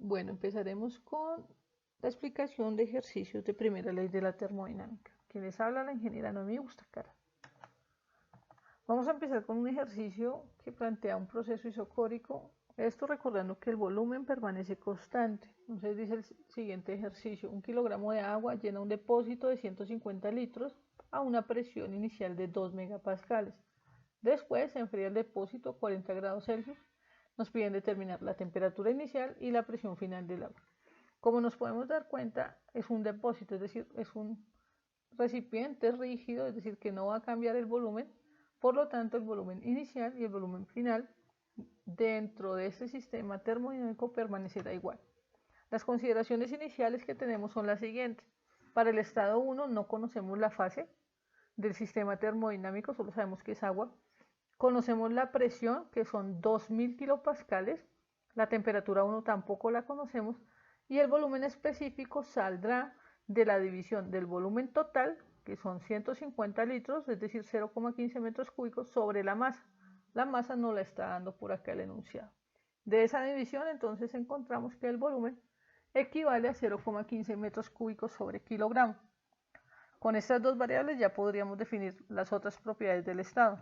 Bueno, empezaremos con la explicación de ejercicios de primera ley de la termodinámica. Quien les habla, la ingeniera Noemí Bustacara. Vamos a empezar con un ejercicio que plantea un proceso isocórico. Esto recordando que el volumen permanece constante. Entonces dice el siguiente ejercicio: 1 kilogramo de agua llena un depósito de 150 litros a una presión inicial de 2 megapascales. Después se enfría el depósito a 40 grados Celsius. Nos piden determinar la temperatura inicial y la presión final del agua. Como nos podemos dar cuenta, es un depósito, es decir, es un recipiente rígido, es decir, que no va a cambiar el volumen. Por lo tanto, el volumen inicial y el volumen final dentro de este sistema termodinámico permanecerá igual. Las consideraciones iniciales que tenemos son las siguientes. Para el estado 1 no conocemos la fase del sistema termodinámico, solo sabemos que es agua. Conocemos la presión, que son 2000 kilopascales. La temperatura 1 tampoco la conocemos. Y el volumen específico saldrá de la división del volumen total, que son 150 litros, es decir, 0,15 metros cúbicos, sobre la masa. La masa no la está dando por acá el enunciado. De esa división, entonces, encontramos que el volumen equivale a 0,15 metros cúbicos sobre kilogramo. Con estas dos variables ya podríamos definir las otras propiedades del estado.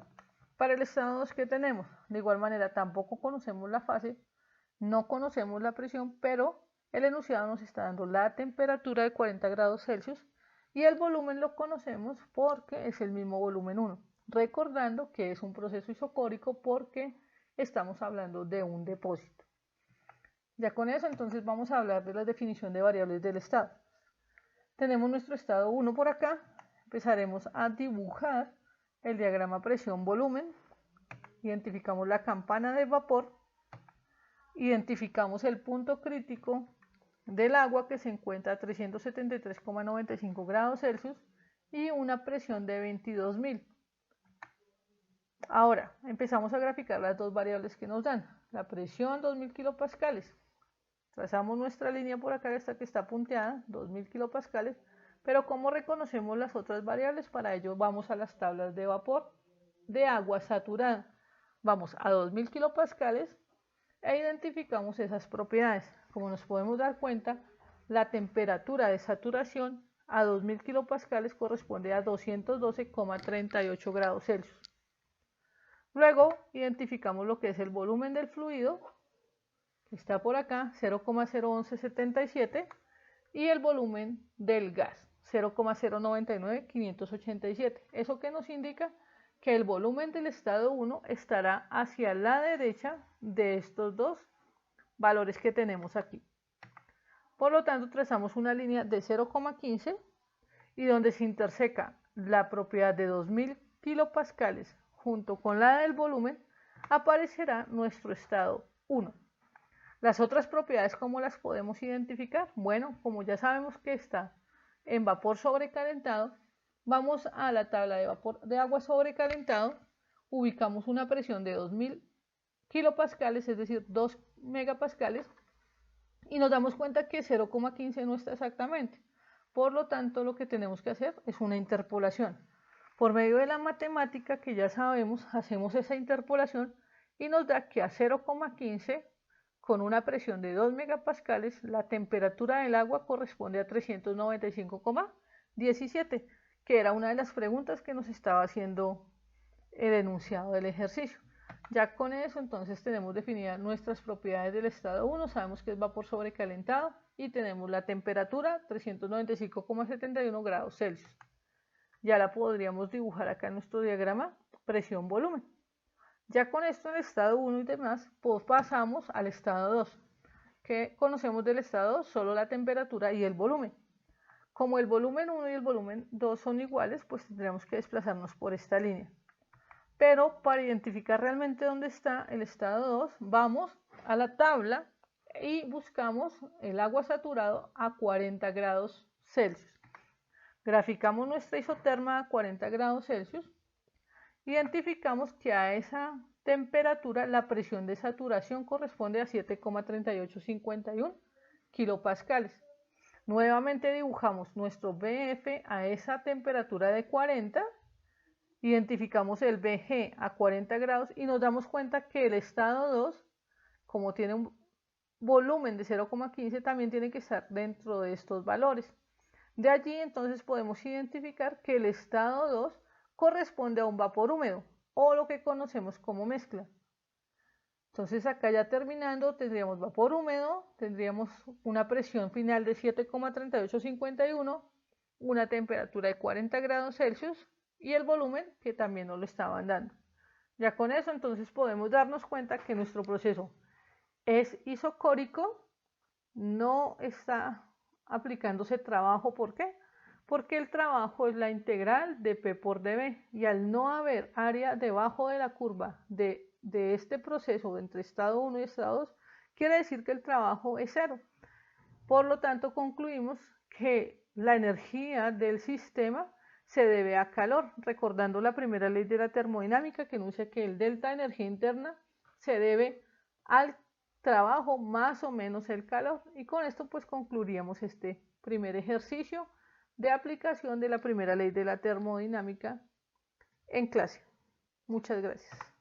Para el estado 2, ¿qué tenemos? De igual manera, tampoco conocemos la fase, no conocemos la presión, pero el enunciado nos está dando la temperatura de 40 grados Celsius y el volumen lo conocemos porque es el mismo volumen 1. Recordando que es un proceso isocórico porque estamos hablando de un depósito. Ya con eso, entonces vamos a hablar de la definición de variables del estado. Tenemos nuestro estado 1 por acá. Empezaremos a dibujar el diagrama presión-volumen. Identificamos la campana de vapor. Identificamos el punto crítico del agua, que se encuentra a 373,95 grados Celsius y una presión de 22.000. Ahora empezamos a graficar las dos variables que nos dan. La presión, 2000 kilopascales. Trazamos nuestra línea por acá, esta que está punteada, 2000 kilopascales. Pero ¿cómo reconocemos las otras variables? Para ello vamos a las tablas de vapor de agua saturada. Vamos a 2000 kilopascales e identificamos esas propiedades. Como nos podemos dar cuenta, la temperatura de saturación a 2000 kilopascales corresponde a 212,38 grados Celsius. Luego identificamos lo que es el volumen del fluido, que está por acá, 0,01177, y el volumen del gas, 0,099587. ¿Eso qué nos indica? Que el volumen del estado 1 estará hacia la derecha de estos dos valores que tenemos aquí. Por lo tanto, trazamos una línea de 0,15 y donde se interseca la propiedad de 2000 kilopascales junto con la del volumen, aparecerá nuestro estado 1. Las otras propiedades, ¿cómo las podemos identificar? Bueno, como ya sabemos que está en vapor sobrecalentado, vamos a la tabla de vapor de agua sobrecalentado, ubicamos una presión de 2000 kilopascales, es decir, 2 megapascales, y nos damos cuenta que 0,15 no está exactamente. Por lo tanto, lo que tenemos que hacer es una interpolación. Por medio de la matemática, que ya sabemos, hacemos esa interpolación y nos da que a 0,15 con una presión de 2 megapascales, la temperatura del agua corresponde a 395,17, que era una de las preguntas que nos estaba haciendo el enunciado del ejercicio. Ya con eso, entonces, tenemos definidas nuestras propiedades del estado 1, sabemos que es vapor sobrecalentado y tenemos la temperatura 395,71 grados Celsius. Ya la podríamos dibujar acá en nuestro diagrama presión-volumen. Ya con esto en el estado 1 y demás, pues pasamos al estado 2. ¿Qué conocemos del estado 2? Solo la temperatura y el volumen. Como el volumen 1 y el volumen 2 son iguales, pues tendremos que desplazarnos por esta línea. Pero para identificar realmente dónde está el estado 2, vamos a la tabla y buscamos el agua saturado a 40 grados Celsius. Graficamos nuestra isoterma a 40 grados Celsius. Identificamos que a esa temperatura la presión de saturación corresponde a 7,3851 kilopascales. Nuevamente dibujamos nuestro BF a esa temperatura de 40, identificamos el BG a 40 grados y nos damos cuenta que el estado 2, como tiene volumen de 0,15 también tiene que estar dentro de estos valores. De allí entonces podemos identificar que el estado 2 corresponde a un vapor húmedo o lo que conocemos como mezcla. Entonces acá ya terminando tendríamos vapor húmedo, tendríamos una presión final de 7,3851, una temperatura de 40 grados Celsius y el volumen que también nos lo estaban dando. Ya con eso entonces podemos darnos cuenta que nuestro proceso es isocórico, no está aplicándose trabajo. ¿Por qué? Porque el trabajo es la integral de P por dB y al no haber área debajo de la curva de este proceso entre estado 1 y estado 2, quiere decir que el trabajo es cero. Por lo tanto, concluimos que la energía del sistema se debe a calor, recordando la primera ley de la termodinámica que enuncia que el delta de energía interna se debe al trabajo más o menos el calor. Y con esto pues concluiríamos este primer ejercicio de aplicación de la primera ley de la termodinámica en clase. Muchas gracias.